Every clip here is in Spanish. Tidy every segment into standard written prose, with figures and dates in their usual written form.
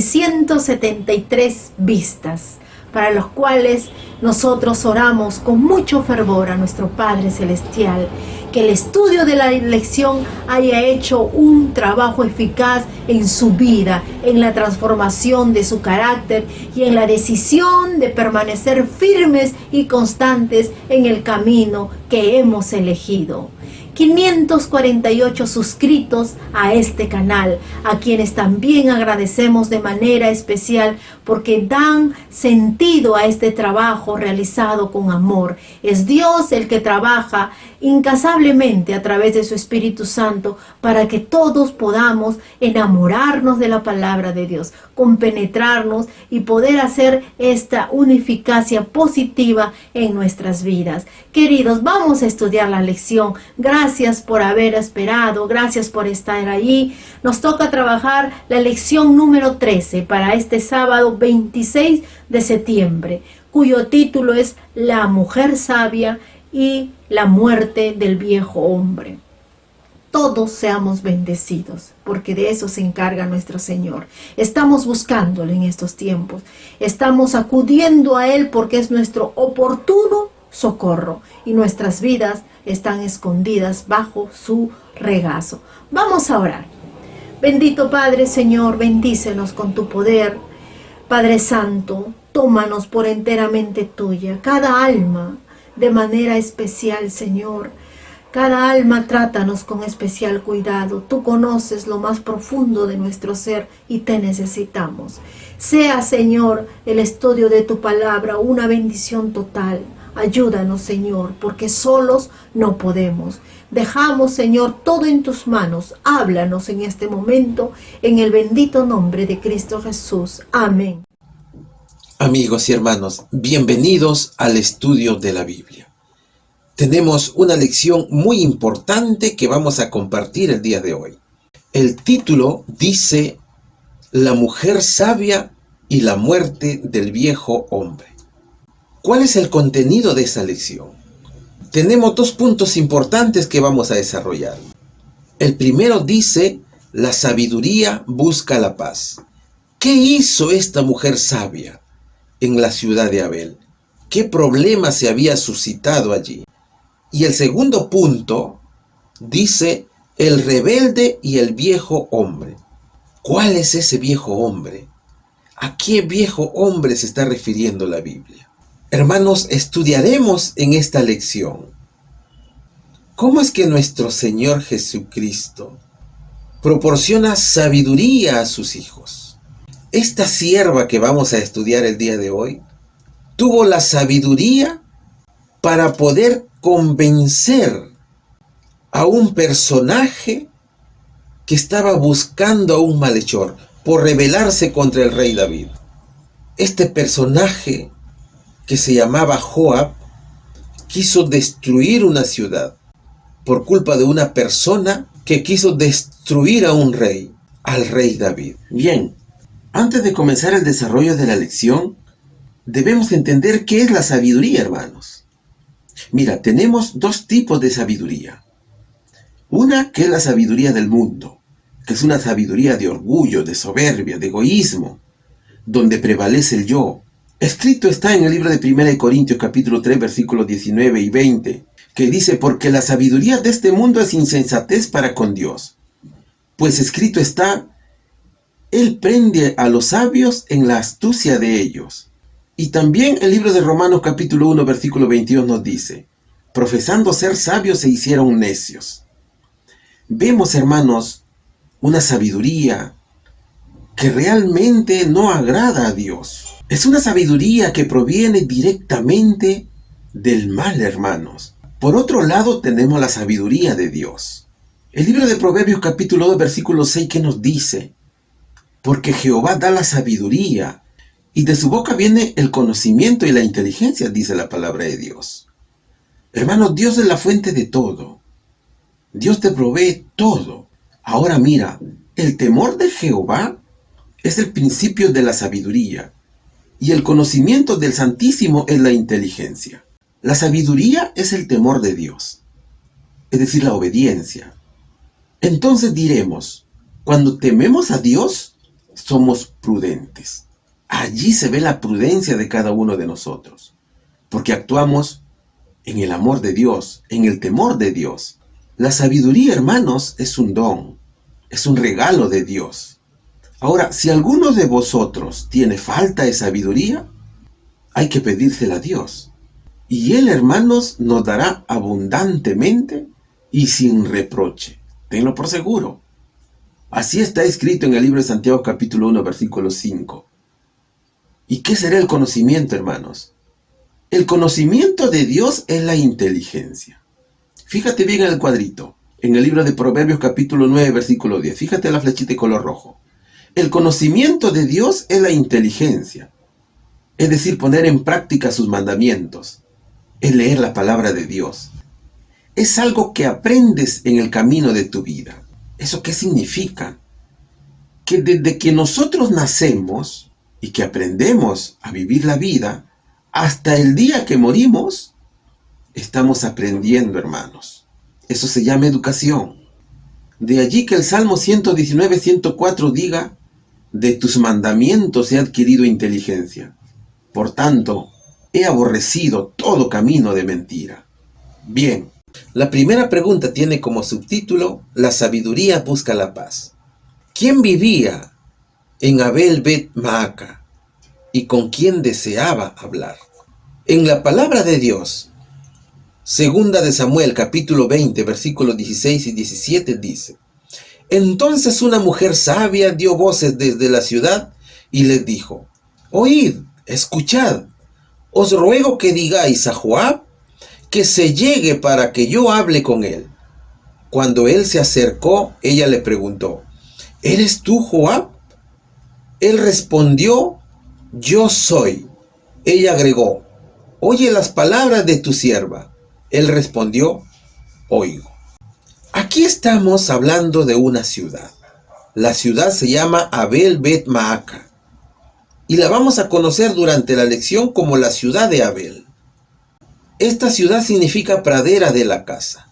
y 173 vistas, para los cuales nosotros oramos con mucho fervor a nuestro Padre Celestial, que el estudio de la lección haya hecho un trabajo eficaz en su vida, en la transformación de su carácter y en la decisión de permanecer firmes y constantes en el camino que hemos elegido. 548 suscritos a este canal, a quienes también agradecemos de manera especial porque dan sentido a este trabajo realizado con amor. Es Dios el que trabaja incansablemente a través de su Espíritu Santo para que todos podamos enamorarnos de la palabra de Dios, compenetrarnos y poder hacer esta unificacia positiva en nuestras vidas. Queridos, vamos a estudiar la lección. Gracias por haber esperado, gracias por estar allí. Nos toca trabajar la lección número 13 para este sábado 26 de septiembre, cuyo título es La mujer sabia y la muerte del viejo hombre. Todos seamos bendecidos, porque de eso se encarga nuestro Señor. Estamos buscándolo en estos tiempos. Estamos acudiendo a Él porque es nuestro oportuno socorro y nuestras vidas están escondidas bajo su regazo. Vamos a orar. Bendito Padre, Señor, bendícenos con tu poder. Padre Santo, tómanos por enteramente tuya, cada alma de manera especial, Señor. Cada alma trátanos con especial cuidado. Tú conoces lo más profundo de nuestro ser y te necesitamos. Sea, Señor, el estudio de tu palabra una bendición total. Ayúdanos, Señor, porque solos no podemos. Dejamos, Señor, todo en tus manos. Háblanos en este momento, en el bendito nombre de Cristo Jesús. Amén. Amigos y hermanos, bienvenidos al estudio de la Biblia. Tenemos una lección muy importante que vamos a compartir el día de hoy. El título dice: La mujer sabia y la muerte del viejo hombre. ¿Cuál es el contenido de esa lección? Tenemos dos puntos importantes que vamos a desarrollar. El primero dice: la sabiduría busca la paz. ¿Qué hizo esta mujer sabia en la ciudad de Abel? ¿Qué problema se había suscitado allí? Y el segundo punto dice: el rebelde y el viejo hombre. ¿Cuál es ese viejo hombre? ¿A qué viejo hombre se está refiriendo la Biblia? Hermanos, estudiaremos en esta lección cómo es que nuestro Señor Jesucristo proporciona sabiduría a sus hijos. Esta sierva que vamos a estudiar el día de hoy tuvo la sabiduría para poder convencer a un personaje que estaba buscando a un malhechor por rebelarse contra el rey David. Este personaje, que se llamaba Joab, quiso destruir una ciudad por culpa de una persona que quiso destruir a un rey, al rey David. Bien, antes de comenzar el desarrollo de la lección, debemos entender qué es la sabiduría, hermanos. Mira, tenemos dos tipos de sabiduría. Una que es la sabiduría del mundo, que es una sabiduría de orgullo, de soberbia, de egoísmo, donde prevalece el yo. Escrito está en el libro de 1 Corintios capítulo 3 versículos 19 y 20, que dice: porque la sabiduría de este mundo es insensatez para con Dios. Pues escrito está: Él prende a los sabios en la astucia de ellos. Y también el libro de Romanos capítulo 1 versículo 22 nos dice: profesando ser sabios se hicieron necios. Vemos, hermanos, una sabiduría que realmente no agrada a Dios. Es una sabiduría que proviene directamente del mal, hermanos. Por otro lado, tenemos la sabiduría de Dios. El libro de Proverbios capítulo 2 versículo 6, ¿qué nos dice? Porque Jehová da la sabiduría, y de su boca viene el conocimiento y la inteligencia, dice la palabra de Dios. Hermanos, Dios es la fuente de todo. Dios te provee todo. Ahora mira, el temor de Jehová es el principio de la sabiduría, y el conocimiento del Santísimo es la inteligencia. La sabiduría es el temor de Dios, es decir, la obediencia. Entonces diremos, cuando tememos a Dios, somos prudentes. Allí se ve la prudencia de cada uno de nosotros, porque actuamos en el amor de Dios, en el temor de Dios. La sabiduría, hermanos, es un don, es un regalo de Dios. Ahora, si alguno de vosotros tiene falta de sabiduría, hay que pedírsela a Dios. Y Él, hermanos, nos dará abundantemente y sin reproche. Tenlo por seguro. Así está escrito en el libro de Santiago capítulo 1, versículo 5. ¿Y qué será el conocimiento, hermanos? El conocimiento de Dios es la inteligencia. Fíjate bien en el cuadrito, en el libro de Proverbios capítulo 9, versículo 10. Fíjate la flechita de color rojo. El conocimiento de Dios es la inteligencia. Es decir, poner en práctica sus mandamientos. Es leer la palabra de Dios. Es algo que aprendes en el camino de tu vida. ¿Eso qué significa? Que desde que nosotros nacemos y que aprendemos a vivir la vida, hasta el día que morimos, estamos aprendiendo, hermanos. Eso se llama educación. De allí que el Salmo 119, 104 diga, de tus mandamientos he adquirido inteligencia. Por tanto, he aborrecido todo camino de mentira. Bien, la primera pregunta tiene como subtítulo, la sabiduría busca la paz. ¿Quién vivía en Abel Bet Maaca y con quién deseaba hablar? En la palabra de Dios, segunda de Samuel capítulo 20, versículos 16 y 17 dice, entonces una mujer sabia dio voces desde la ciudad y les dijo, oíd, escuchad, os ruego que digáis a Joab que se llegue para que yo hable con él. Cuando él se acercó, ella le preguntó, ¿eres tú Joab? Él respondió, yo soy. Ella agregó, oye las palabras de tu sierva. Él respondió, oigo. Aquí estamos hablando de una ciudad. La ciudad se llama Abel Bet Maaca y la vamos a conocer durante la lección como la ciudad de Abel. Esta ciudad significa pradera de la casa.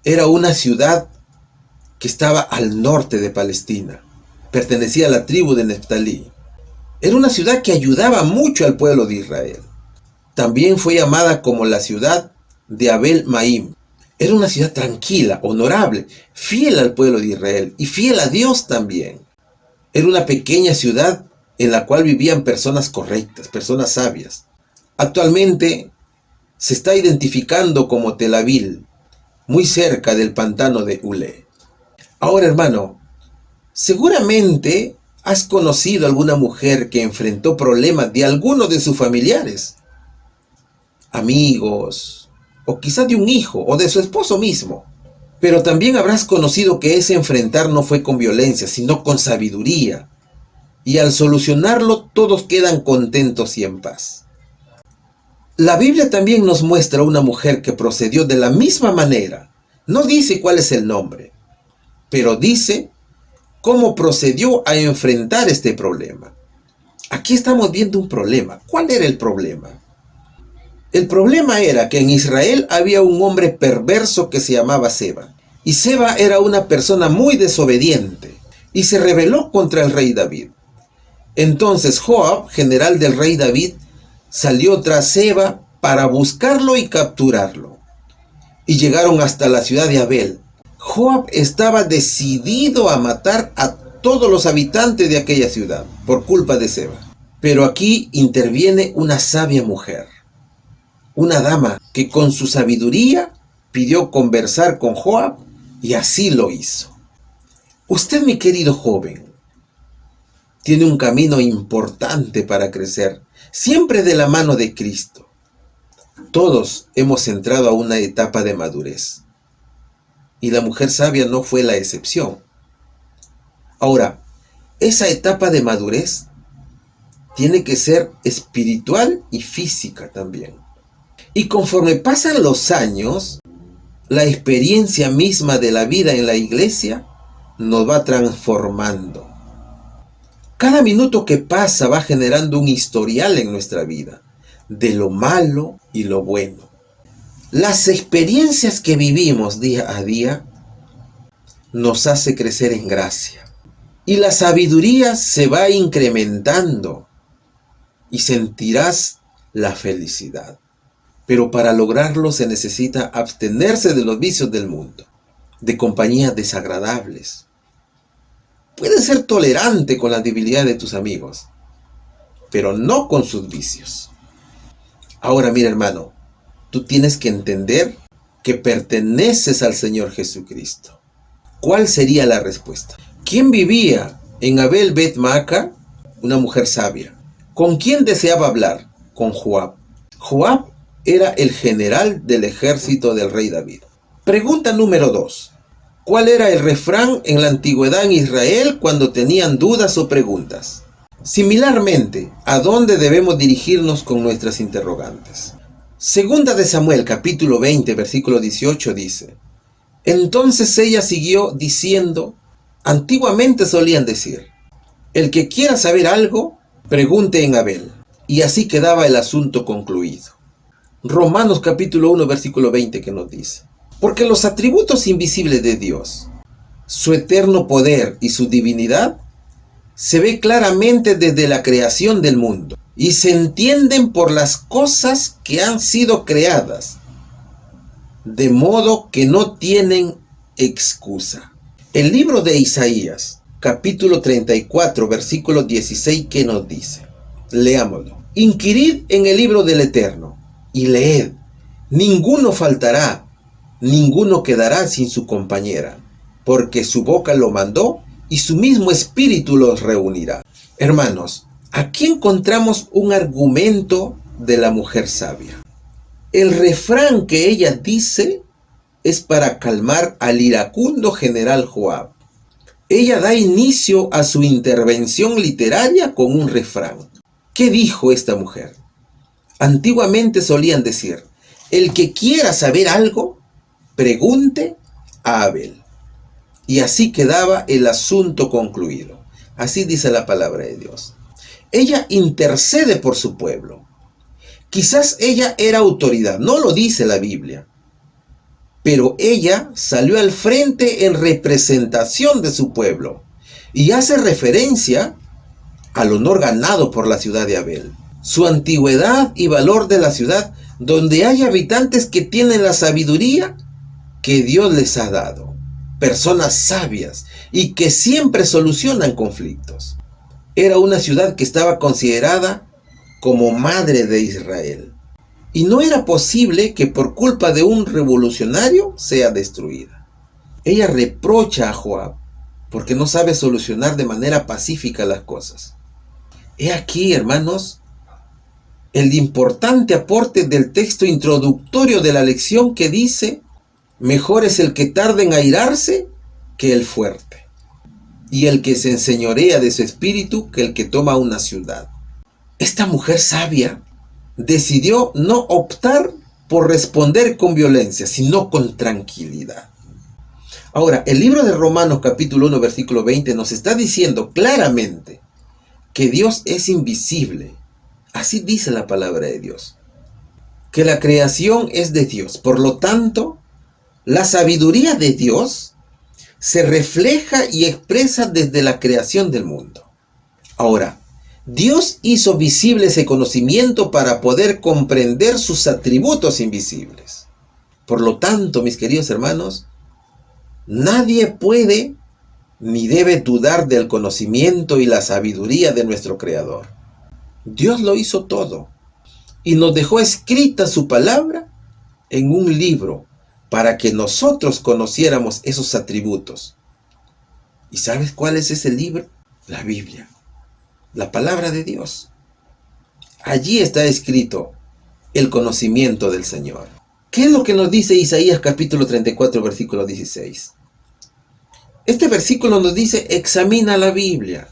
Era una ciudad que estaba al norte de Palestina. Pertenecía a la tribu de Neftalí. Era una ciudad que ayudaba mucho al pueblo de Israel. También fue llamada como la ciudad de Abel Maim. Era una ciudad tranquila, honorable, fiel al pueblo de Israel y fiel a Dios también. Era una pequeña ciudad en la cual vivían personas correctas, personas sabias. Actualmente se está identificando como Tel Aviv, muy cerca del pantano de Ule. Ahora, hermano, seguramente has conocido alguna mujer que enfrentó problemas de alguno de sus familiares, amigos, o quizás de un hijo, o de su esposo mismo. Pero también habrás conocido que ese enfrentar no fue con violencia, sino con sabiduría. Y al solucionarlo, todos quedan contentos y en paz. La Biblia también nos muestra una mujer que procedió de la misma manera. No dice cuál es el nombre, pero dice cómo procedió a enfrentar este problema. Aquí estamos viendo un problema. ¿Cuál era el problema? El problema era que en Israel había un hombre perverso que se llamaba Seba. Y Seba era una persona muy desobediente y se rebeló contra el rey David. Entonces Joab, general del rey David, salió tras Seba para buscarlo y capturarlo. Y llegaron hasta la ciudad de Abel. Joab estaba decidido a matar a todos los habitantes de aquella ciudad por culpa de Seba. Pero aquí interviene una sabia mujer, una dama que con su sabiduría pidió conversar con Joab y así lo hizo. Usted, mi querido joven, tiene un camino importante para crecer, siempre de la mano de Cristo. Todos hemos entrado a una etapa de madurez y la mujer sabia no fue la excepción. Ahora, esa etapa de madurez tiene que ser espiritual y física también. Y conforme pasan los años, la experiencia misma de la vida en la iglesia nos va transformando. Cada minuto que pasa va generando un historial en nuestra vida, de lo malo y lo bueno. Las experiencias que vivimos día a día nos hace crecer en gracia. y la sabiduría se va incrementando y sentirás la felicidad. Pero para lograrlo se necesita abstenerse de los vicios del mundo, de compañías desagradables. Puedes ser tolerante con la debilidad de tus amigos, pero no con sus vicios. Ahora mira, hermano, tú tienes que entender que perteneces al Señor Jesucristo. ¿Cuál sería la respuesta? ¿Quién vivía en Abel Bet Maaca? Una mujer sabia. ¿Con quién deseaba hablar? Con Joab. Joab era el general del ejército del rey David. Pregunta número 2. ¿Cuál era el refrán en la antigüedad en Israel cuando tenían dudas o preguntas? Similarmente, ¿a dónde debemos dirigirnos con nuestras interrogantes? Segunda de Samuel, capítulo 20, versículo 18 dice: entonces ella siguió diciendo, antiguamente solían decir, el que quiera saber algo, pregunte en Abel. Y así quedaba el asunto concluido. Romanos capítulo 1, versículo 20 que nos dice: porque los atributos invisibles de Dios, su eterno poder y su divinidad, se ve claramente desde la creación del mundo y se entienden por las cosas que han sido creadas, de modo que no tienen excusa. El libro de Isaías, capítulo 34, versículo 16, ¿qué nos dice? Leámoslo. Inquirid en el libro del Eterno y leed, ninguno faltará, ninguno quedará sin su compañera, porque su boca lo mandó y su mismo espíritu los reunirá. Hermanos, aquí encontramos un argumento de la mujer sabia. El refrán que ella dice es para calmar al iracundo general Joab. Ella da inicio a su intervención literaria con un refrán. ¿Qué dijo esta mujer? Antiguamente solían decir, el que quiera saber algo, pregunte a Abel. Y así quedaba el asunto concluido. Así dice la palabra de Dios. Ella intercede por su pueblo. Quizás ella era autoridad, no lo dice la Biblia. Pero ella salió al frente en representación de su pueblo y hace referencia al honor ganado por la ciudad de Abel, su antigüedad y valor de la ciudad, donde hay habitantes que tienen la sabiduría que Dios les ha dado, personas sabias y que siempre solucionan conflictos. Era una ciudad que estaba considerada como madre de Israel. Y no era posible que por culpa de un revolucionario sea destruida. Ella reprocha a Joab porque no sabe solucionar de manera pacífica las cosas. He aquí, hermanos, el importante aporte del texto introductorio de la lección que dice: mejor es el que tarda en airarse que el fuerte, y el que se enseñorea de su espíritu que el que toma una ciudad. Esta mujer sabia decidió no optar por responder con violencia, sino con tranquilidad. Ahora, el libro de Romanos capítulo 1, versículo 20 nos está diciendo claramente que Dios es invisible. Así dice la palabra de Dios. Que la creación es de Dios. Por lo tanto, la sabiduría de Dios se refleja y expresa desde la creación del mundo. Ahora, Dios hizo visible ese conocimiento para poder comprender sus atributos invisibles. Por lo tanto, mis queridos hermanos, nadie puede ni debe dudar del conocimiento y la sabiduría de nuestro Creador. Dios lo hizo todo y nos dejó escrita su palabra en un libro para que nosotros conociéramos esos atributos. ¿Y sabes cuál es ese libro? La Biblia. La palabra de Dios. Allí está escrito el conocimiento del Señor. ¿Qué es lo que nos dice Isaías capítulo 34, versículo 16? Este versículo nos dice: examina la Biblia,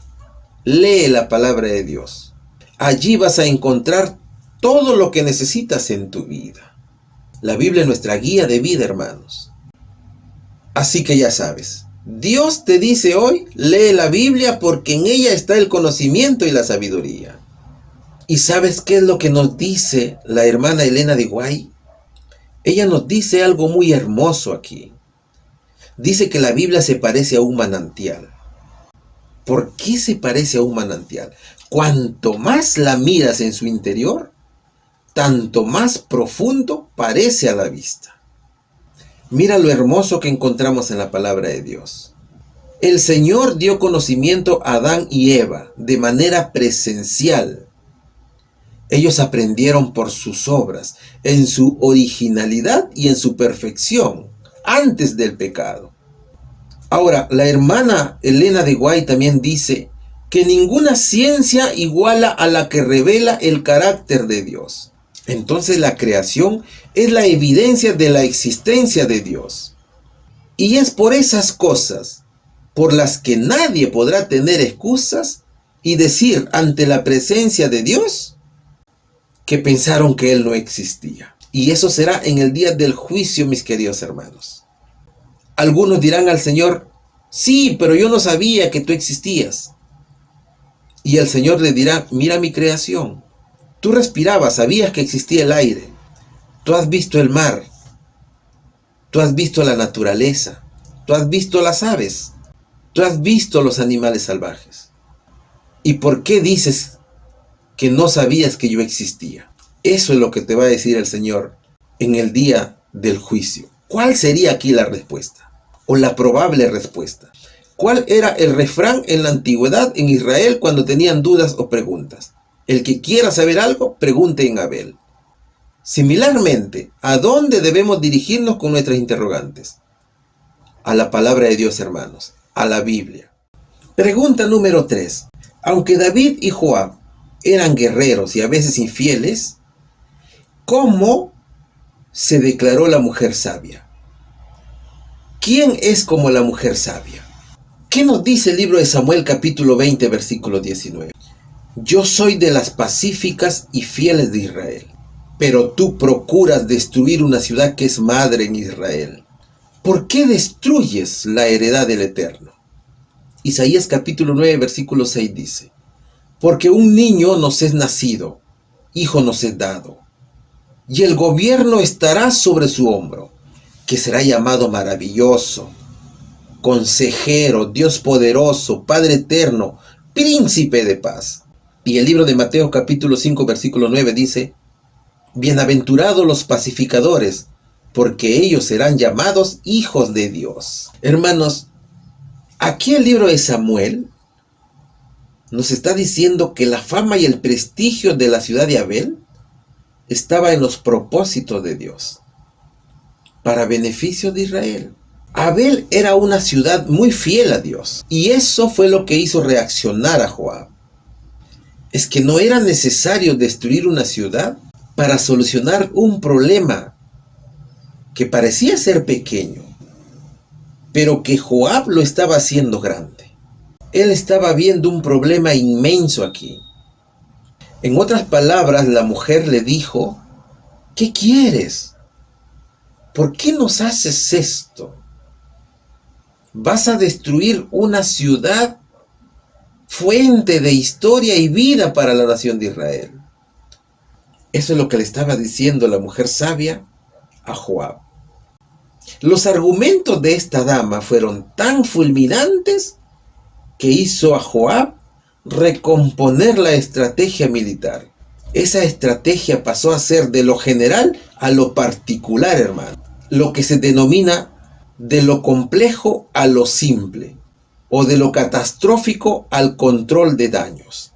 lee la palabra de Dios. Allí vas a encontrar todo lo que necesitas en tu vida. La Biblia es nuestra guía de vida, hermanos. Así que ya sabes, Dios te dice hoy, lee la Biblia porque en ella está el conocimiento y la sabiduría. ¿Y sabes qué es lo que nos dice la hermana Elena de White? Ella nos dice algo muy hermoso aquí. Dice que la Biblia se parece a un manantial. ¿Por qué se parece a un manantial? Cuanto más la miras en su interior, tanto más profundo parece a la vista. Mira lo hermoso que encontramos en la palabra de Dios. El Señor dio conocimiento a Adán y Eva de manera presencial. Ellos aprendieron por sus obras, en su originalidad y en su perfección, antes del pecado. Ahora, la hermana Elena de White también dice que ninguna ciencia iguala a la que revela el carácter de Dios. Entonces la creación es la evidencia de la existencia de Dios. Y es por esas cosas por las que nadie podrá tener excusas y decir ante la presencia de Dios que pensaron que Él no existía. Y eso será en el día del juicio, mis queridos hermanos. Algunos dirán al Señor: sí, pero yo no sabía que tú existías. Y el Señor le dirá: mira mi creación. Tú respirabas, sabías que existía el aire. Tú has visto el mar. Tú has visto la naturaleza. Tú has visto las aves. Tú has visto los animales salvajes. ¿Y por qué dices que no sabías que yo existía? Eso es lo que te va a decir el Señor en el día del juicio. ¿Cuál sería aquí la respuesta? O la probable respuesta. ¿Cuál era el refrán en la antigüedad en Israel cuando tenían dudas o preguntas? El que quiera saber algo, pregunte en Abel. Similarmente, ¿a dónde debemos dirigirnos con nuestras interrogantes? A la palabra de Dios, hermanos, a la Biblia. Pregunta número 3. Aunque David y Joab eran guerreros y a veces infieles, ¿cómo se declaró la mujer sabia? ¿Quién es como la mujer sabia? ¿Qué nos dice el libro de Samuel capítulo 20 versículo 19? Yo soy de las pacíficas y fieles de Israel, pero tú procuras destruir una ciudad que es madre en Israel. ¿Por qué destruyes la heredad del Eterno? Isaías capítulo 9 versículo 6 dice: porque un niño nos es nacido, hijo nos es dado, y el gobierno estará sobre su hombro, que será llamado maravilloso, consejero, Dios poderoso, Padre eterno, príncipe de paz. Y el libro de Mateo capítulo 5 versículo 9 dice: bienaventurados los pacificadores, porque ellos serán llamados hijos de Dios. Hermanos, aquí el libro de Samuel nos está diciendo que la fama y el prestigio de la ciudad de Abel estaba en los propósitos de Dios, para beneficio de Israel. Abel era una ciudad muy fiel a Dios, y eso fue lo que hizo reaccionar a Joab. Es que no era necesario destruir una ciudad para solucionar un problema que parecía ser pequeño, pero que Joab lo estaba haciendo grande. Él estaba viendo un problema inmenso aquí. En otras palabras, la mujer le dijo: ¿qué quieres? ¿Por qué nos haces esto? Vas a destruir una ciudad, fuente de historia y vida para la nación de Israel. Eso es lo que le estaba diciendo la mujer sabia a Joab. Los argumentos de esta dama fueron tan fulminantes que hizo a Joab recomponer la estrategia militar. Esa estrategia pasó a ser de lo general a lo particular, hermano. Lo que se denomina de lo complejo a lo simple, o de lo catastrófico al control de daños.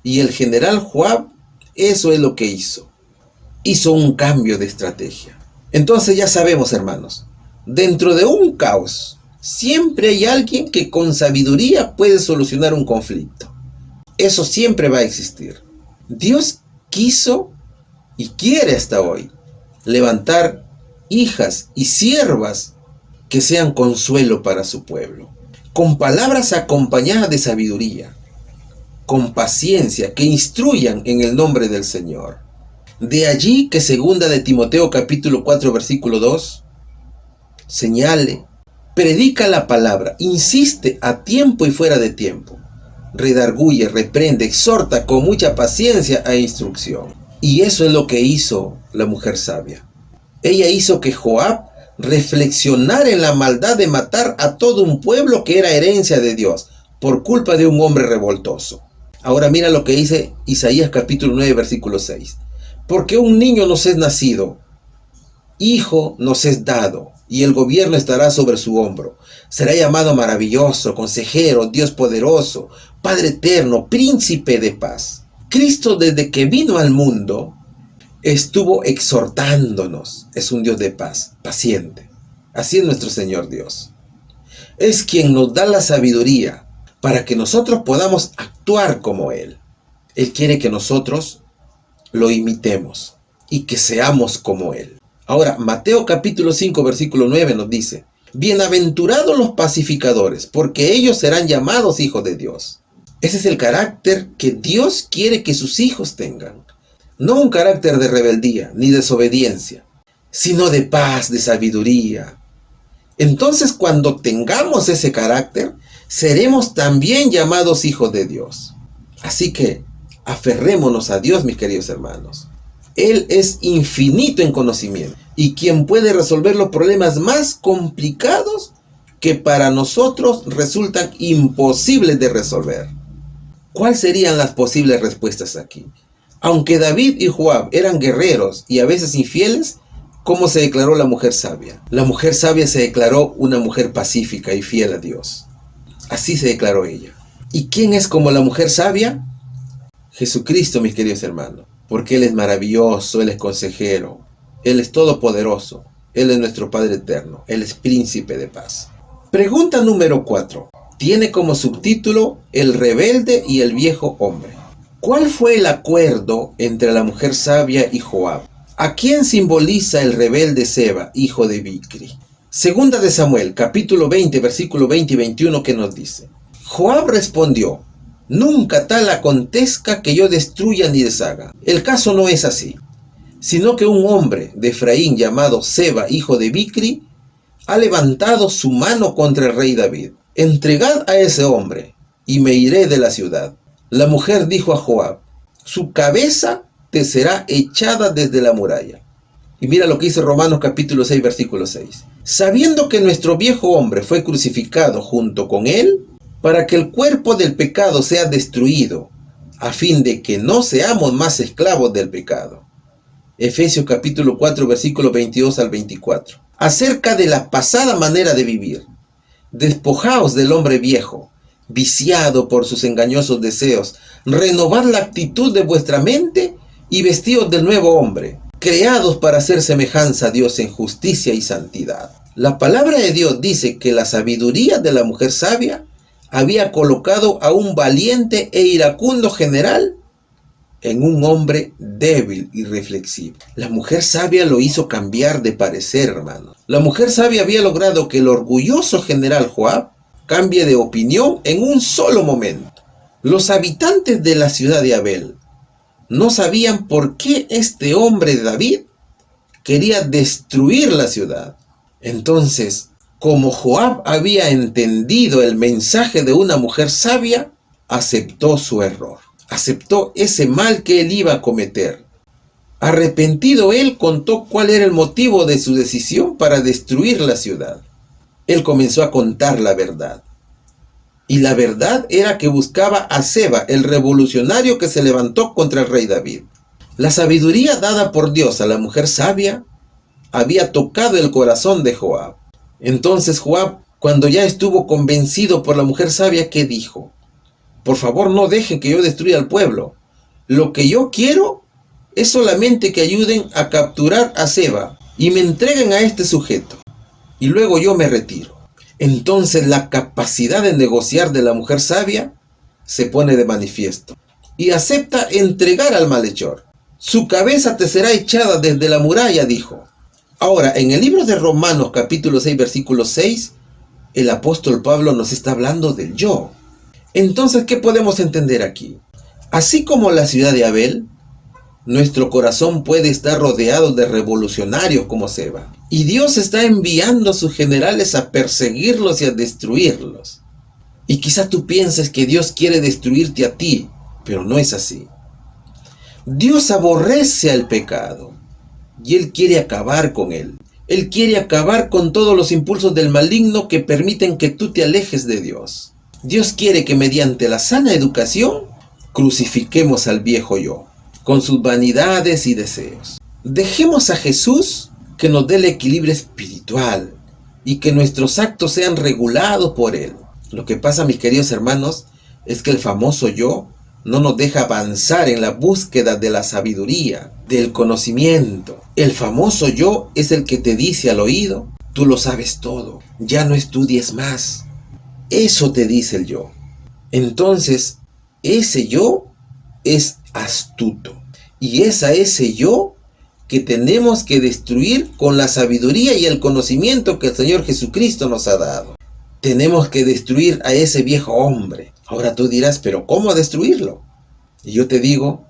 Y el general Joab, eso es lo que hizo. Hizo un cambio de estrategia. Entonces ya sabemos, hermanos, dentro de un caos, siempre hay alguien que con sabiduría puede solucionar un conflicto. Eso siempre va a existir. Dios quiso y quiere hasta hoy levantar hijas y siervas que sean consuelo para su pueblo, con palabras acompañadas de sabiduría, con paciencia, que instruyan en el nombre del Señor. De allí que segunda de Timoteo capítulo 4 versículo 2 señale: predica la palabra, insiste a tiempo y fuera de tiempo, redarguye, reprende, exhorta con mucha paciencia e instrucción. Y eso es lo que hizo la mujer sabia. Ella hizo que Joab reflexionara en la maldad de matar a todo un pueblo que era herencia de Dios, por culpa de un hombre revoltoso. Ahora mira lo que dice Isaías capítulo 9, versículo 6. Porque un niño nos es nacido, hijo nos es dado, y el gobierno estará sobre su hombro. Será llamado maravilloso, consejero, Dios poderoso, Padre eterno, príncipe de paz. Cristo, desde que vino al mundo, estuvo exhortándonos. Es un Dios de paz, paciente. Así es nuestro Señor Dios. Es quien nos da la sabiduría para que nosotros podamos actuar como Él. Él quiere que nosotros lo imitemos y que seamos como Él. Ahora, Mateo capítulo 5, versículo 9 nos dice: bienaventurados los pacificadores, porque ellos serán llamados hijos de Dios. Ese es el carácter que Dios quiere que sus hijos tengan. No un carácter de rebeldía ni desobediencia, sino de paz, de sabiduría. Entonces, cuando tengamos ese carácter, seremos también llamados hijos de Dios. Así que aferrémonos a Dios, mis queridos hermanos. Él es infinito en conocimiento y quien puede resolver los problemas más complicados que para nosotros resultan imposibles de resolver. ¿Cuáles serían las posibles respuestas aquí? Aunque David y Joab eran guerreros y a veces infieles, ¿cómo se declaró la mujer sabia? La mujer sabia se declaró una mujer pacífica y fiel a Dios. Así se declaró ella. ¿Y quién es como la mujer sabia? Jesucristo, mis queridos hermanos. Porque Él es maravilloso, Él es consejero, Él es todopoderoso, Él es nuestro Padre eterno, Él es príncipe de paz. Pregunta número 4. Tiene como subtítulo El rebelde y el viejo hombre. ¿Cuál fue el acuerdo entre la mujer sabia y Joab? ¿A quién simboliza el rebelde Seba, hijo de Bicri? Segunda de Samuel, capítulo 20, versículo 20 y 21, que nos dice: Joab respondió: nunca tal acontezca que yo destruya ni deshaga. El caso no es así, sino que un hombre de Efraín llamado Seba, hijo de Bicri, ha levantado su mano contra el rey David. Entregad a ese hombre, y me iré de la ciudad. La mujer dijo a Joab: su cabeza te será echada desde la muralla. Y mira lo que dice Romanos capítulo 6, versículo 6. Sabiendo que nuestro viejo hombre fue crucificado junto con él, para que el cuerpo del pecado sea destruido, a fin de que no seamos más esclavos del pecado. Efesios capítulo 4, versículos 22 al 24. Acerca de la pasada manera de vivir, despojaos del hombre viejo, viciado por sus engañosos deseos, renovad la actitud de vuestra mente y vestíos del nuevo hombre, creados para hacer semejanza a Dios en justicia y santidad. La palabra de Dios dice que la sabiduría de la mujer sabia había colocado a un valiente e iracundo general en un hombre débil y reflexivo. La mujer sabia lo hizo cambiar de parecer, hermano. La mujer sabia había logrado que el orgulloso general Joab cambie de opinión en un solo momento. Los habitantes de la ciudad de Abel no sabían por qué este hombre de David quería destruir la ciudad. Entonces, como Joab había entendido el mensaje de una mujer sabia, aceptó su error, aceptó ese mal que él iba a cometer. Arrepentido, él contó cuál era el motivo de su decisión para destruir la ciudad. Él comenzó a contar la verdad. Y la verdad era que buscaba a Seba, el revolucionario que se levantó contra el rey David. La sabiduría dada por Dios a la mujer sabia había tocado el corazón de Joab. Entonces Joab, cuando ya estuvo convencido por la mujer sabia, ¿qué dijo? Por favor, no dejen que yo destruya al pueblo. Lo que yo quiero es solamente que ayuden a capturar a Seba y me entreguen a este sujeto. Y luego yo me retiro. Entonces la capacidad de negociar de la mujer sabia se pone de manifiesto y acepta entregar al malhechor. Su cabeza te será echada desde la muralla, dijo. Ahora, en el libro de Romanos capítulo 6, versículo 6, el apóstol Pablo nos está hablando del yo. Entonces, ¿qué podemos entender aquí? Así como la ciudad de Abel, nuestro corazón puede estar rodeado de revolucionarios como Seba. Y Dios está enviando a sus generales a perseguirlos y a destruirlos. Y quizá tú pienses que Dios quiere destruirte a ti, pero no es así. Dios aborrece al pecado y Él quiere acabar con él. Él quiere acabar con todos los impulsos del maligno que permiten que tú te alejes de Dios. Dios quiere que mediante la sana educación crucifiquemos al viejo yo, con sus vanidades y deseos. Dejemos a Jesús que nos dé el equilibrio espiritual y que nuestros actos sean regulados por Él. Lo que pasa, mis queridos hermanos, es que el famoso yo no nos deja avanzar en la búsqueda de la sabiduría, del conocimiento. El famoso yo es el que te dice al oído: tú lo sabes todo, ya no estudies más. Eso te dice el yo. Entonces, ese yo es astuto. Y es a ese yo que tenemos que destruir con la sabiduría y el conocimiento que el Señor Jesucristo nos ha dado. Tenemos que destruir a ese viejo hombre. Ahora tú dirás, ¿pero cómo destruirlo? Y yo te digo,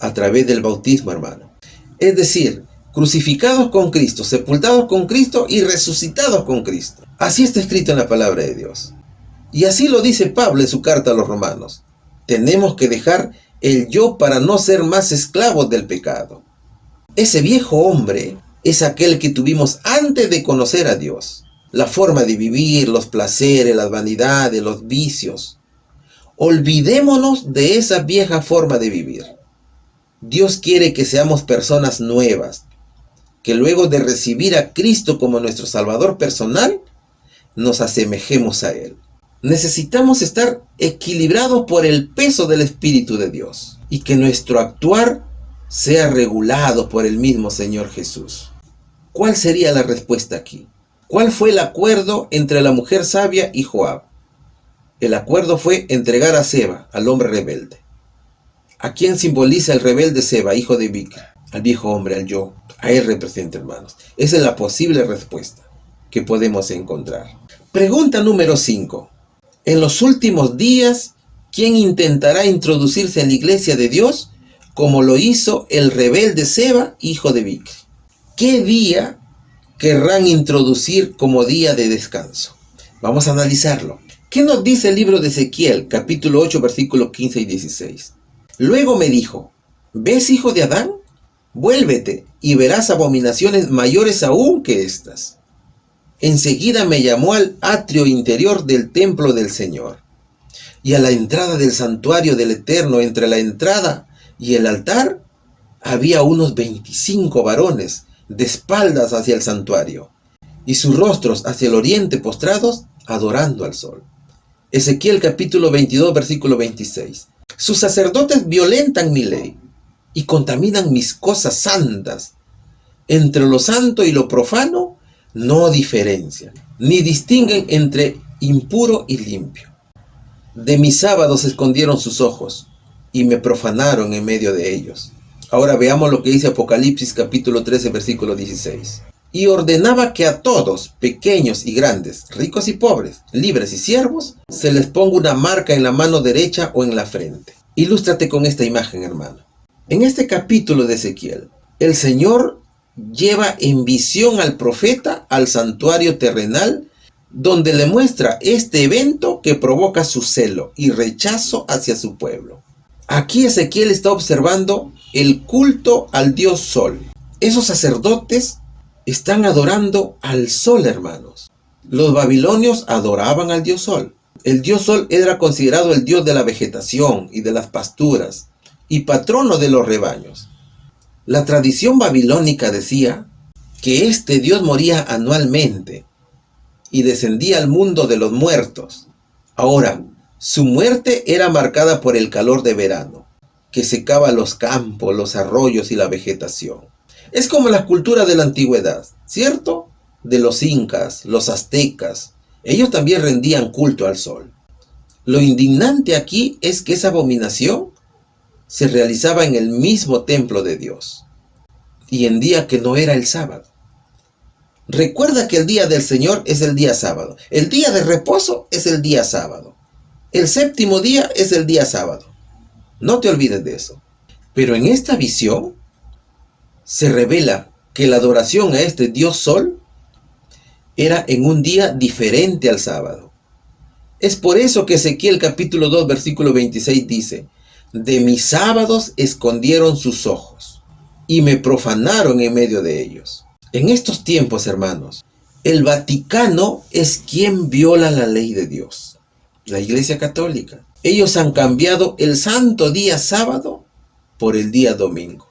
a través del bautismo, hermano. Es decir, crucificados con Cristo, sepultados con Cristo y resucitados con Cristo. Así está escrito en la palabra de Dios. Y así lo dice Pablo en su carta a los romanos. Tenemos que dejar el yo para no ser más esclavos del pecado. Ese viejo hombre es aquel que tuvimos antes de conocer a Dios. La forma de vivir, los placeres, las vanidades, los vicios. Olvidémonos de esa vieja forma de vivir. Dios quiere que seamos personas nuevas, que luego de recibir a Cristo como nuestro Salvador personal, nos asemejemos a Él. Necesitamos estar equilibrados por el peso del Espíritu de Dios y que nuestro actuar sea regulado por el mismo Señor Jesús. ¿Cuál sería la respuesta aquí? ¿Cuál fue el acuerdo entre la mujer sabia y Joab? El acuerdo fue entregar a Seba, al hombre rebelde. ¿A quién simboliza el rebelde Seba, hijo de Bic? Al viejo hombre, al yo. A él representa, hermanos. Esa es la posible respuesta que podemos encontrar. Pregunta número 5. En los últimos días, ¿quién intentará introducirse en la iglesia de Dios como lo hizo el rebelde Seba, hijo de Bic? ¿Qué día querrán introducir como día de descanso? Vamos a analizarlo. ¿Qué nos dice el libro de Ezequiel, capítulo 8, versículos 15 y 16? Luego me dijo: ¿ves, hijo de Adán? Vuélvete y verás abominaciones mayores aún que estas. Enseguida me llamó al atrio interior del templo del Señor, y a la entrada del santuario del Eterno, entre la entrada y el altar, había unos 25 varones, de espaldas hacia el santuario, y sus rostros hacia el oriente postrados, adorando al sol. Ezequiel capítulo 22, versículo 26. Sus sacerdotes violentan mi ley, y contaminan mis cosas santas. Entre lo santo y lo profano, no diferencian, ni distinguen entre impuro y limpio. De mis sábados escondieron sus ojos, y me profanaron en medio de ellos. Ahora veamos lo que dice Apocalipsis capítulo 13, versículo 16. Y ordenaba que a todos, pequeños y grandes, ricos y pobres, libres y siervos, se les ponga una marca en la mano derecha o en la frente. Ilústrate con esta imagen, hermano. En este capítulo de Ezequiel, el Señor lleva en visión al profeta al santuario terrenal, donde le muestra este evento que provoca su celo y rechazo hacia su pueblo. Aquí Ezequiel está observando el culto al dios Sol. Esos sacerdotes están adorando al Sol, hermanos. Los babilonios adoraban al dios Sol. El dios Sol era considerado el dios de la vegetación y de las pasturas, y patrono de los rebaños. La tradición babilónica decía que este dios moría anualmente y descendía al mundo de los muertos. Ahora, su muerte era marcada por el calor de verano, que secaba los campos, los arroyos y la vegetación. Es como la cultura de la antigüedad, ¿cierto? De los incas, los aztecas. Ellos también rendían culto al sol. Lo indignante aquí es que esa abominación se realizaba en el mismo templo de Dios, y en día que no era el sábado. Recuerda que el día del Señor es el día sábado. El día de reposo es el día sábado. El séptimo día es el día sábado. No te olvides de eso. Pero en esta visión se revela que la adoración a este Dios Sol era en un día diferente al sábado. Es por eso que Ezequiel capítulo 2 versículo 26 dice: de mis sábados escondieron sus ojos, y me profanaron en medio de ellos. En estos tiempos, hermanos, el Vaticano es quien viola la ley de Dios. la Iglesia Católica. Ellos han cambiado el santo día sábado por el día domingo,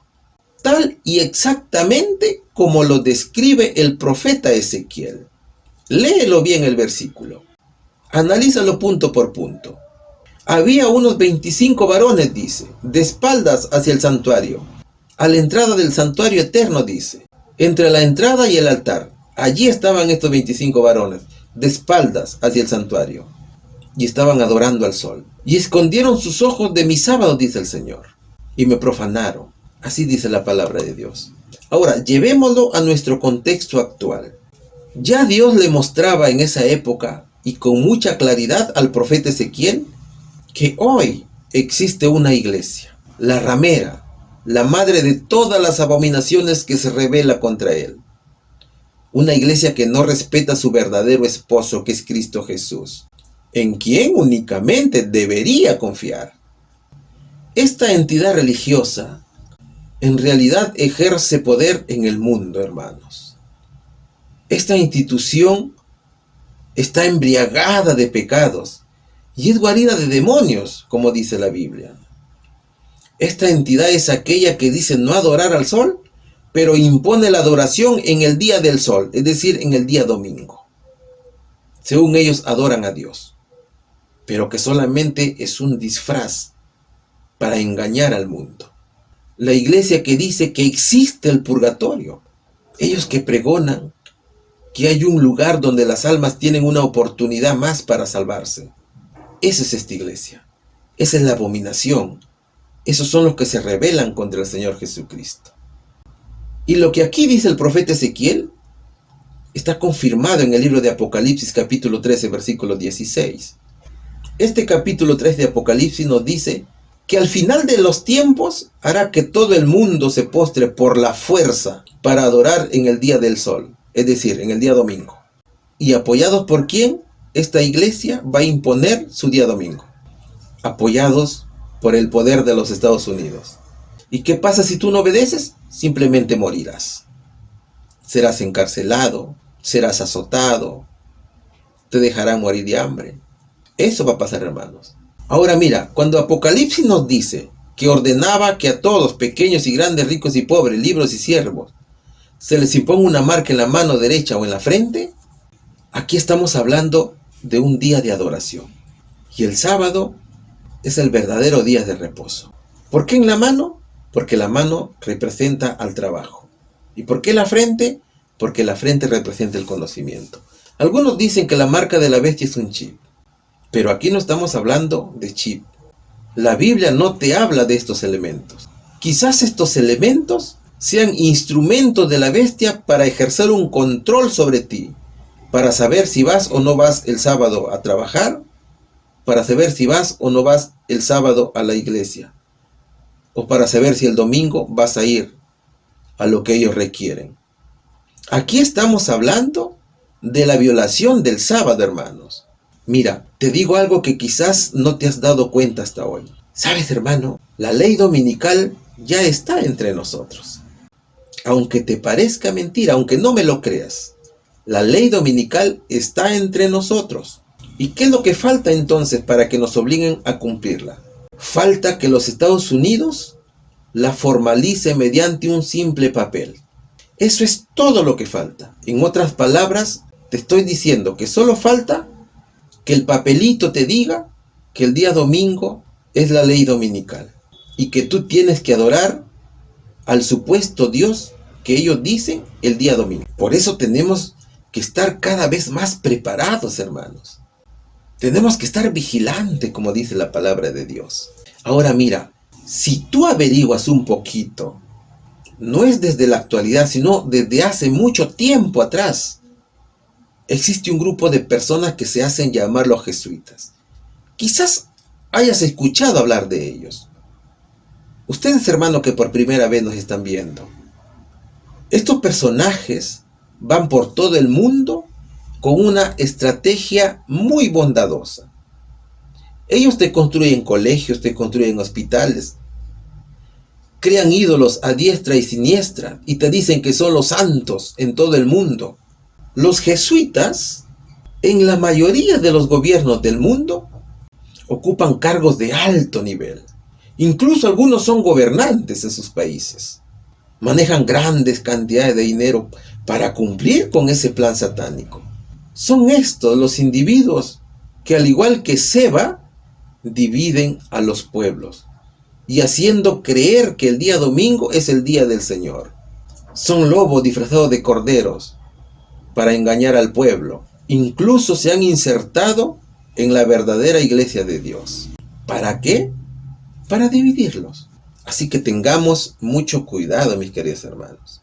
tal y exactamente como lo describe el profeta Ezequiel. Léelo bien el versículo, analízalo punto por punto. Había unos 25 varones, dice, de espaldas hacia el santuario, a la entrada del santuario eterno, dice, entre la entrada y el altar. Allí estaban estos 25 varones, de espaldas hacia el santuario, y estaban adorando al sol. Y escondieron sus ojos de mi sábado, dice el Señor, y me profanaron. Así dice la palabra de Dios. Ahora, llevémoslo a nuestro contexto actual. Ya Dios le mostraba en esa época, y con mucha claridad al profeta Ezequiel, que hoy existe una iglesia, la ramera, la madre de todas las abominaciones que se rebela contra él. Una iglesia que no respeta a su verdadero esposo, que es Cristo Jesús, en quien únicamente debería confiar. Esta entidad religiosa en realidad ejerce poder en el mundo, hermanos. Esta institución está embriagada de pecados y es guarida de demonios, como dice la Biblia. Esta entidad es aquella que dice no adorar al sol, pero impone la adoración en el día del sol, es decir, en el día domingo. Según ellos adoran a Dios, pero que solamente es un disfraz para engañar al mundo. La iglesia que dice que existe el purgatorio, ellos que pregonan que hay un lugar donde las almas tienen una oportunidad más para salvarse. Esa es esta iglesia, esa es la abominación. Esos son los que se rebelan contra el Señor Jesucristo. Y lo que aquí dice el profeta Ezequiel está confirmado en el libro de Apocalipsis capítulo 13 versículo 16. Este capítulo 3 de Apocalipsis nos dice que al final de los tiempos hará que todo el mundo se postre por la fuerza para adorar en el día del sol, es decir, en el día domingo. ¿Y apoyados por quién? Esta iglesia va a imponer su día domingo. Apoyados por el poder de los Estados Unidos. ¿Y qué pasa si tú no obedeces? Simplemente morirás. Serás encarcelado, serás azotado, te dejarán morir de hambre. Eso va a pasar, hermanos. Ahora mira, cuando Apocalipsis nos dice que ordenaba que a todos, pequeños y grandes, ricos y pobres, libres y siervos, se les imponga una marca en la mano derecha o en la frente, aquí estamos hablando de un día de adoración. Y el sábado es el verdadero día de reposo. ¿Por qué en la mano? Porque la mano representa al trabajo. ¿Y por qué la frente? Porque la frente representa el conocimiento. Algunos dicen que la marca de la bestia es un chip. Pero aquí no estamos hablando de chip. La Biblia no te habla de estos elementos. Quizás estos elementos sean instrumentos de la bestia para ejercer un control sobre ti, para saber si vas o no vas el sábado a trabajar, para saber si vas o no vas el sábado a la iglesia, o para saber si el domingo vas a ir a lo que ellos requieren. Aquí estamos hablando de la violación del sábado, hermanos. Mira, te digo algo que quizás no te has dado cuenta hasta hoy. ¿Sabes, hermano? La ley dominical ya está entre nosotros. Aunque te parezca mentira, aunque no me lo creas, la ley dominical está entre nosotros. ¿Y qué es lo que falta entonces para que nos obliguen a cumplirla? Falta que los Estados Unidos la formalice mediante un simple papel. Eso es todo lo que falta. En otras palabras, te estoy diciendo que solo falta que el papelito te diga que el día domingo es la ley dominical y que tú tienes que adorar al supuesto Dios que ellos dicen el día domingo. Por eso tenemos que estar cada vez más preparados, hermanos. Tenemos que estar vigilantes, como dice la palabra de Dios. Ahora mira, si tú averiguas un poquito, no es desde la actualidad, sino desde hace mucho tiempo atrás, existe un grupo de personas que se hacen llamar los jesuitas. Quizás hayas escuchado hablar de ellos. Ustedes, hermanos, que por primera vez nos están viendo. Estos personajes van por todo el mundo con una estrategia muy bondadosa. Ellos te construyen colegios, te construyen hospitales, crean ídolos a diestra y siniestra y te dicen que son los santos en todo el mundo. Los jesuitas, en la mayoría de los gobiernos del mundo, ocupan cargos de alto nivel. Incluso algunos son gobernantes en sus países. Manejan grandes cantidades de dinero para cumplir con ese plan satánico. Son estos los individuos que, al igual que Seba, dividen a los pueblos y haciendo creer que el día domingo es el día del Señor. Son lobos disfrazados de corderos para engañar al pueblo. Incluso se han insertado en la verdadera iglesia de Dios. ¿Para qué? Para dividirlos. Así que tengamos mucho cuidado, mis queridos hermanos.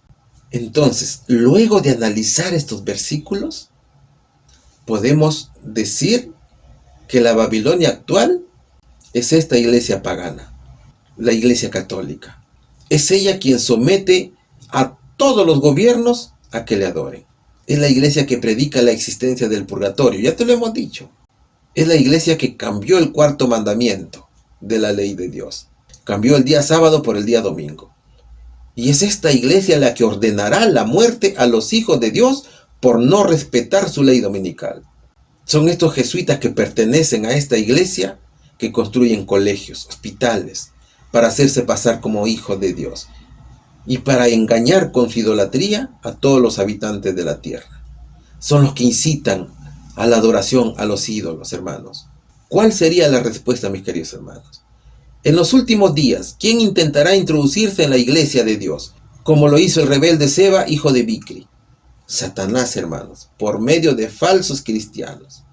Entonces, luego de analizar estos versículos, podemos decir que la Babilonia actual es esta iglesia pagana, la iglesia católica. Es ella quien somete a todos los gobiernos a que le adoren. Es la iglesia que predica la existencia del purgatorio, ya te lo hemos dicho. Es la iglesia que cambió el cuarto mandamiento de la ley de Dios. Cambió el día sábado por el día domingo. Y es esta iglesia la que ordenará la muerte a los hijos de Dios por no respetar su ley dominical. Son estos jesuitas que pertenecen a esta iglesia que construyen colegios, hospitales, para hacerse pasar como hijos de Dios y para engañar con su idolatría a todos los habitantes de la tierra. Son los que incitan a la adoración a los ídolos, hermanos. ¿Cuál sería la respuesta, mis queridos hermanos? En los últimos días, ¿quién intentará introducirse en la iglesia de Dios? Como lo hizo el rebelde Seba, hijo de Bicri. Satanás, hermanos, por medio de falsos cristianos.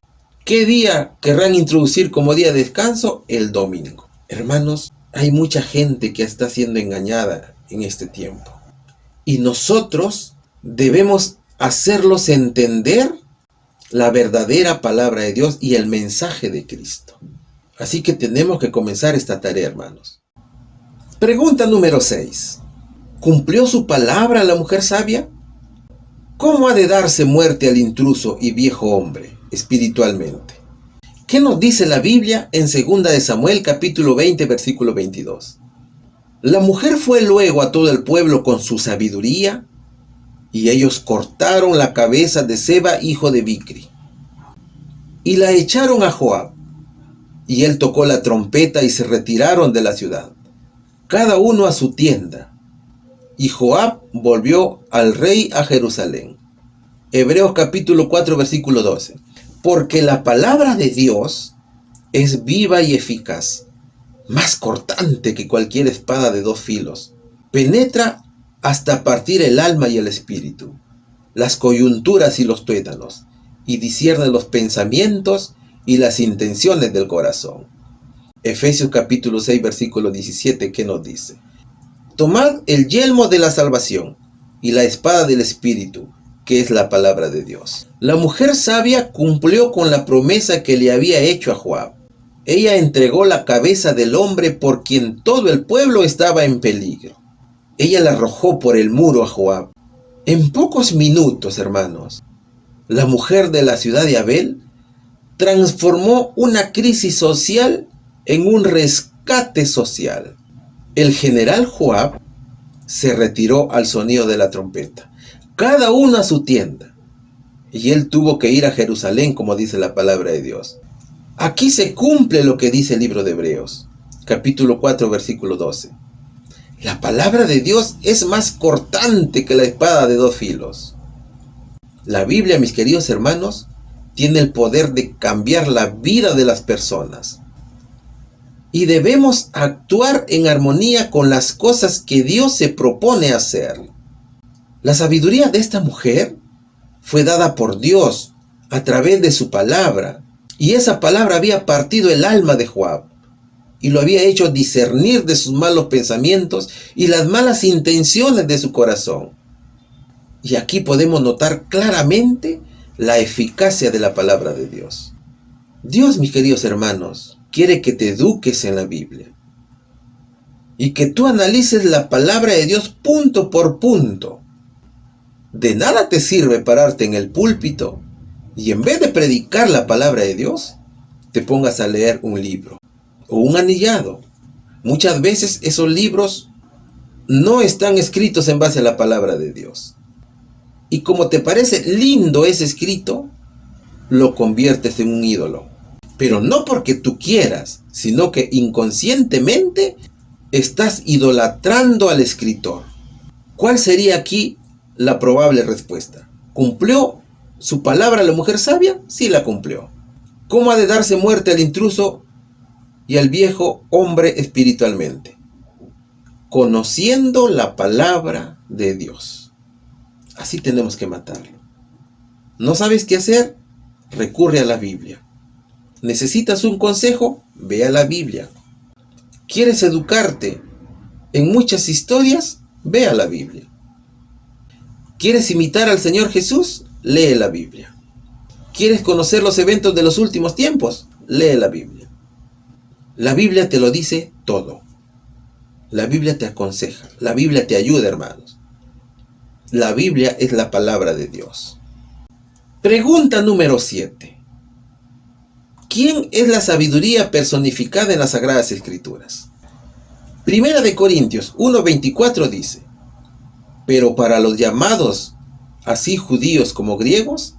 ¿Qué día querrán introducir como día de descanso? El domingo. Hermanos, hay mucha gente que está siendo engañada en este tiempo. Y nosotros debemos hacerlos entender la verdadera palabra de Dios y el mensaje de Cristo. Así que tenemos que comenzar esta tarea, hermanos. Pregunta número 6. ¿Cumplió su palabra la mujer sabia? ¿Cómo ha de darse muerte al intruso y viejo hombre espiritualmente? ¿Qué nos dice la Biblia en 2 de Samuel capítulo 20 versículo 22? La mujer fue luego a todo el pueblo con su sabiduría y ellos cortaron la cabeza de Seba, hijo de Bicri, y la echaron a Joab. Y él tocó la trompeta y se retiraron de la ciudad, cada uno a su tienda. Y Joab volvió al rey a Jerusalén. Hebreos capítulo 4 versículo 12. Porque la palabra de Dios es viva y eficaz, más cortante que cualquier espada de dos filos. Penetra hasta partir el alma y el espíritu, las coyunturas y los tuétanos, y discierne los pensamientos y las intenciones del corazón. Efesios capítulo 6 versículo 17, ¿qué nos dice? Tomad el yelmo de la salvación y la espada del espíritu, que es la palabra de Dios. La mujer sabia cumplió con la promesa que le había hecho a Joab. Ella entregó la cabeza del hombre por quien todo el pueblo estaba en peligro. Ella la arrojó por el muro a Joab. En pocos minutos, hermanos, la mujer de la ciudad de Abel transformó una crisis social en un rescate social. El general Joab se retiró al sonido de la trompeta, cada uno a su tienda, y él tuvo que ir a Jerusalén, como dice la palabra de Dios. Aquí se cumple lo que dice el libro de Hebreos, capítulo 4, versículo 12. La palabra de Dios es más cortante que la espada de dos filos. La Biblia, mis queridos hermanos, tiene el poder de cambiar la vida de las personas. Y debemos actuar en armonía con las cosas que Dios se propone hacer. La sabiduría de esta mujer fue dada por Dios a través de su palabra. Y esa palabra había partido el alma de Joab y lo había hecho discernir de sus malos pensamientos y las malas intenciones de su corazón. Y aquí podemos notar claramente la eficacia de la palabra de Dios. Dios, mis queridos hermanos, quiere que te eduques en la Biblia y que tú analices la palabra de Dios punto por punto. De nada te sirve pararte en el púlpito y en vez de predicar la palabra de Dios, te pongas a leer un libro o un anillado. Muchas veces esos libros no están escritos en base a la palabra de Dios. Y como te parece lindo ese escrito, lo conviertes en un ídolo. pero no porque tú quieras, sino que inconscientemente estás idolatrando al escritor. ¿Cuál sería aquí la probable respuesta? ¿Cumplió su palabra la mujer sabia? Sí la cumplió. ¿Cómo ha de darse muerte al intruso y al viejo hombre espiritualmente? Conociendo la palabra de Dios. Así tenemos que matarlo. ¿No sabes qué hacer? Recurre a la Biblia. ¿Necesitas un consejo? Ve a la Biblia. ¿Quieres educarte en muchas historias? Ve a la Biblia. ¿Quieres imitar al Señor Jesús? Lee la Biblia. ¿Quieres conocer los eventos de los últimos tiempos? Lee la Biblia. La Biblia te lo dice todo. La Biblia te aconseja. La Biblia te ayuda, hermanos. La Biblia es la palabra de Dios. Pregunta número 7. ¿Quién es la sabiduría personificada en las Sagradas Escrituras? Primera de Corintios 1:24 dice: pero para los llamados, así judíos como griegos,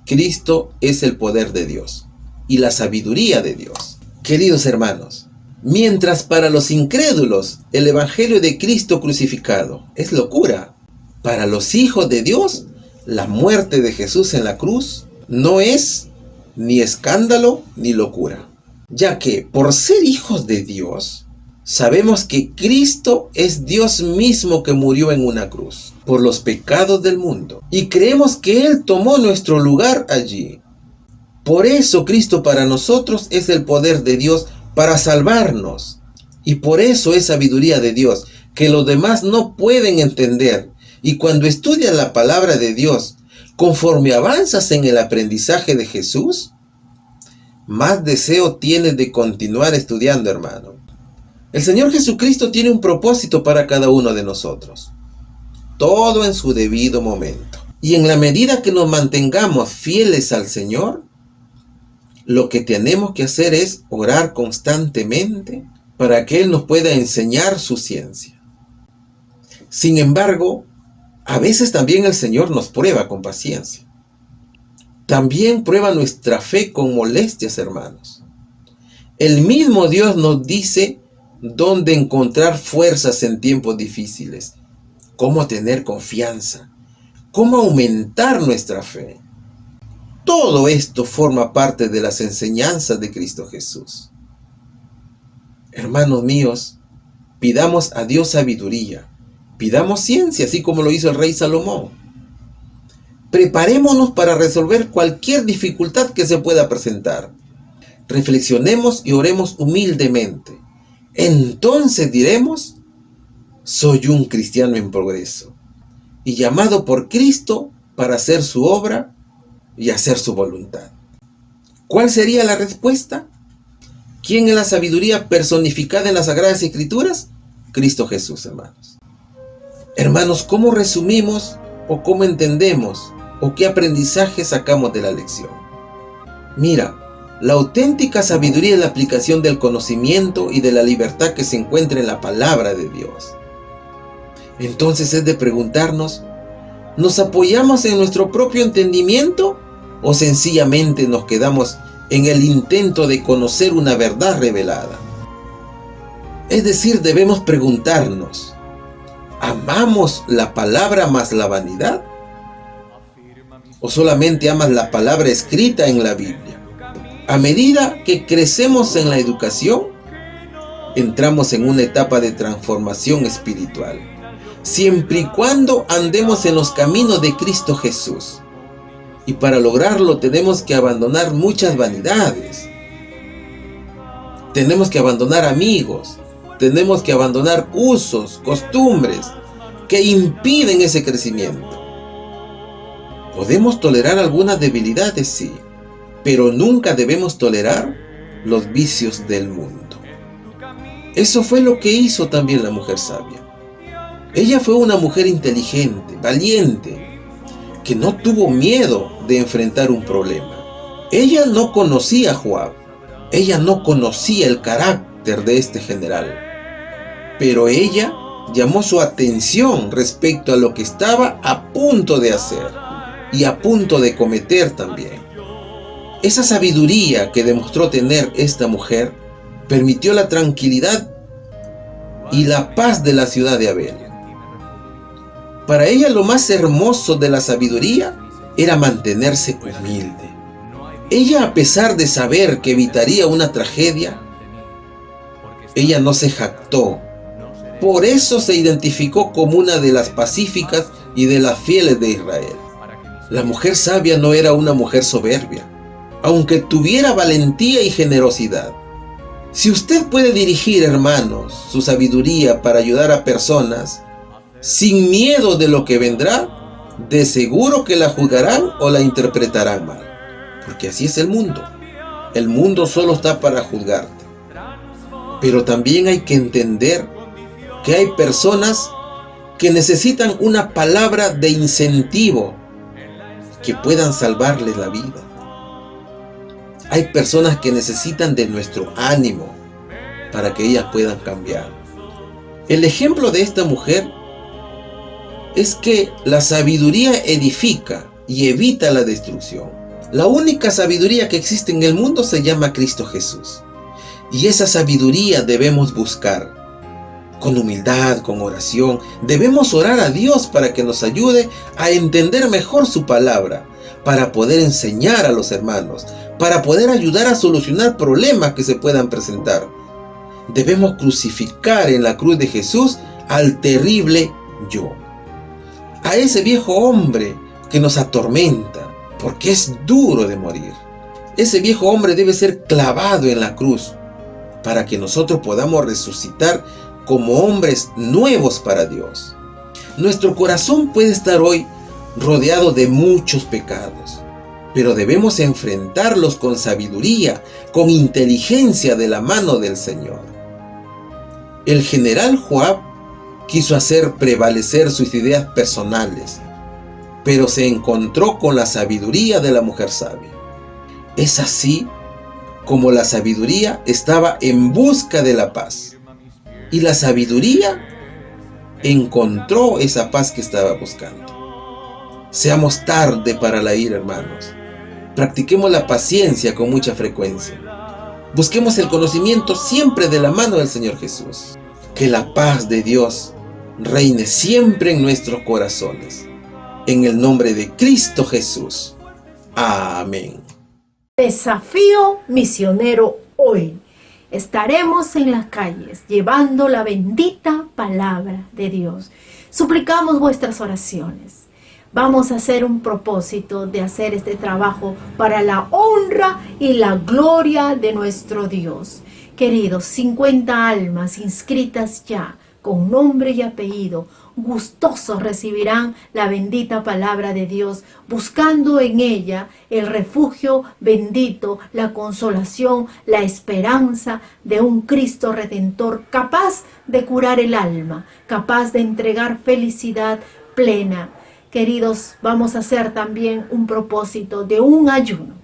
Cristo es el poder de Dios y la sabiduría de Dios. Queridos hermanos, mientras para los incrédulos el evangelio de Cristo crucificado es locura, para los hijos de Dios la muerte de Jesús en la cruz no es ni escándalo ni locura, ya que por ser hijos de Dios sabemos que Cristo es Dios mismo que murió en una cruz por los pecados del mundo, y creemos que Él tomó nuestro lugar allí. Por eso Cristo para nosotros es el poder de Dios para salvarnos, y por eso es sabiduría de Dios que los demás no pueden entender. Y cuando estudias la palabra de Dios, conforme avanzas en el aprendizaje de Jesús, más deseo tienes de continuar estudiando, hermano. El Señor Jesucristo tiene un propósito para cada uno de nosotros. Todo en su debido momento. Y en la medida que nos mantengamos fieles al Señor, lo que tenemos que hacer es orar constantemente para que Él nos pueda enseñar su ciencia. Sin embargo, a veces también el Señor nos prueba con paciencia. También prueba nuestra fe con molestias, hermanos. El mismo Dios nos dice dónde encontrar fuerzas en tiempos difíciles, cómo tener confianza, cómo aumentar nuestra fe. Todo esto forma parte de las enseñanzas de Cristo Jesús. Hermanos míos, pidamos a Dios sabiduría, pidamos ciencia, así como lo hizo el rey Salomón. Preparémonos para resolver cualquier dificultad que se pueda presentar. Reflexionemos y oremos humildemente. Entonces diremos: soy un cristiano en progreso y llamado por Cristo para hacer su obra y hacer su voluntad. ¿Cuál sería la respuesta? ¿Quién es la sabiduría personificada en las Sagradas Escrituras? Cristo Jesús, hermanos. Hermanos, ¿cómo resumimos o cómo entendemos o qué aprendizaje sacamos de la lección? Mira, la auténtica sabiduría es la aplicación del conocimiento y de la libertad que se encuentra en la palabra de Dios. Entonces es de preguntarnos: ¿nos apoyamos en nuestro propio entendimiento o sencillamente nos quedamos en el intento de conocer una verdad revelada? Es decir, debemos preguntarnos: ¿amamos la palabra más la vanidad? ¿O solamente amas la palabra escrita en la Biblia? A medida que crecemos en la educación, entramos en una etapa de transformación espiritual, siempre y cuando andemos en los caminos de Cristo Jesús. Y para lograrlo tenemos que abandonar muchas vanidades. Tenemos que abandonar amigos, tenemos que abandonar usos, costumbres que impiden ese crecimiento. Podemos tolerar algunas debilidades, sí, pero nunca debemos tolerar los vicios del mundo. Eso fue lo que hizo también la mujer sabia. Ella fue una mujer inteligente, valiente, que no tuvo miedo de enfrentar un problema. Ella no conocía a Joab, ella no conocía el carácter de este general, pero ella llamó su atención respecto a lo que estaba a punto de hacer y a punto de cometer también. Esa sabiduría que demostró tener esta mujer permitió la tranquilidad y la paz de la ciudad de Abel. Para ella lo más hermoso de la sabiduría era mantenerse humilde. Ella, a pesar de saber que evitaría una tragedia, ella no se jactó. Por eso se identificó como una de las pacíficas y de las fieles de Israel. La mujer sabia no era una mujer soberbia, aunque tuviera valentía y generosidad. Si usted puede dirigir, hermanos, su sabiduría para ayudar a personas sin miedo de lo que vendrá, de seguro que la juzgarán o la interpretarán mal. Porque así es el mundo. El mundo solo está para juzgarte. Pero también hay que entender que hay personas que necesitan una palabra de incentivo que puedan salvarles la vida. Hay personas que necesitan de nuestro ánimo para que ellas puedan cambiar. El ejemplo de esta mujer es que la sabiduría edifica y evita la destrucción. La única sabiduría que existe en el mundo se llama Cristo Jesús. Y esa sabiduría debemos buscar con humildad, con oración. Debemos orar a Dios para que nos ayude a entender mejor su palabra, para poder enseñar a los hermanos, para poder ayudar a solucionar problemas que se puedan presentar. Debemos crucificar en la cruz de Jesús al terrible yo, a ese viejo hombre que nos atormenta, porque es duro de morir. Ese viejo hombre debe ser clavado en la cruz para que nosotros podamos resucitar como hombres nuevos para Dios. Nuestro corazón puede estar hoy rodeado de muchos pecados, pero debemos enfrentarlos con sabiduría, con inteligencia de la mano del Señor. El general Joab quiso hacer prevalecer sus ideas personales, pero se encontró con la sabiduría de la mujer sabia. Es así como la sabiduría estaba en busca de la paz, y la sabiduría encontró esa paz que estaba buscando. Seamos tarde para la ira, hermanos. Practiquemos la paciencia con mucha frecuencia. Busquemos el conocimiento siempre de la mano del Señor Jesús. Que la paz de Dios reine siempre en nuestros corazones. En el nombre de Cristo Jesús. Amén. Desafío misionero hoy. Estaremos en las calles llevando la bendita palabra de Dios. Suplicamos vuestras oraciones. Vamos a hacer un propósito de hacer este trabajo para la honra y la gloria de nuestro Dios. Queridos, 50 almas inscritas ya, con nombre y apellido, gustosos recibirán la bendita palabra de Dios, buscando en ella el refugio bendito, la consolación, la esperanza de un Cristo Redentor capaz de curar el alma, capaz de entregar felicidad plena. Queridos, vamos a hacer también un propósito de un ayuno.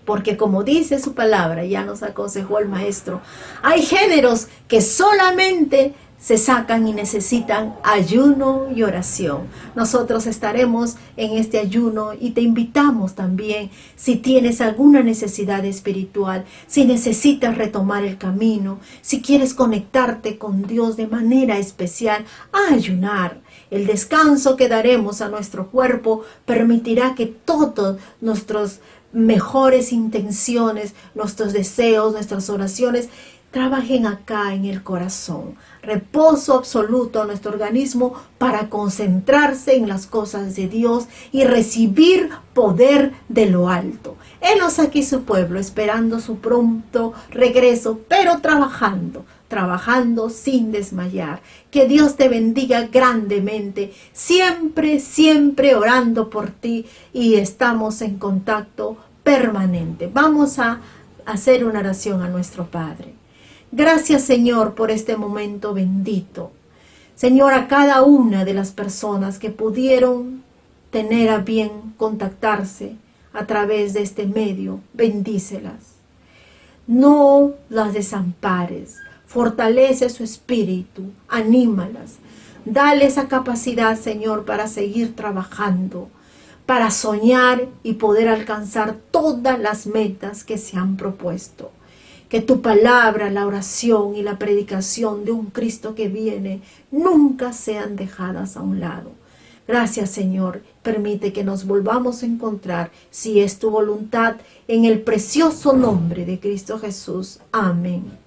Porque como dice su palabra, ya nos aconsejó el maestro, hay géneros que solamente se sacan y necesitan ayuno y oración. Nosotros estaremos en este ayuno y te invitamos también, si tienes alguna necesidad espiritual, si necesitas retomar el camino, si quieres conectarte con Dios de manera especial, a ayunar. El descanso que daremos a nuestro cuerpo permitirá que todos nuestros mejores intenciones, nuestros deseos, nuestras oraciones trabajen acá en el corazón. Reposo absoluto a nuestro organismo para concentrarse en las cosas de Dios y recibir poder de lo alto. Henos aquí su pueblo, esperando su pronto regreso, pero trabajando sin desmayar. Que Dios te bendiga grandemente, siempre, siempre orando por ti, y estamos en contacto permanente. Vamos a hacer una oración a nuestro Padre. Gracias, Señor, por este momento bendito. Señor, a cada una de las personas que pudieron tener a bien contactarse a través de este medio, bendícelas. No las desampares. Fortalece su espíritu, anímalas. Dale esa capacidad, Señor, para seguir trabajando, para soñar y poder alcanzar todas las metas que se han propuesto. Que tu palabra, la oración y la predicación de un Cristo que viene nunca sean dejadas a un lado. Gracias, Señor. Permite que nos volvamos a encontrar, si es tu voluntad, en el precioso nombre de Cristo Jesús. Amén.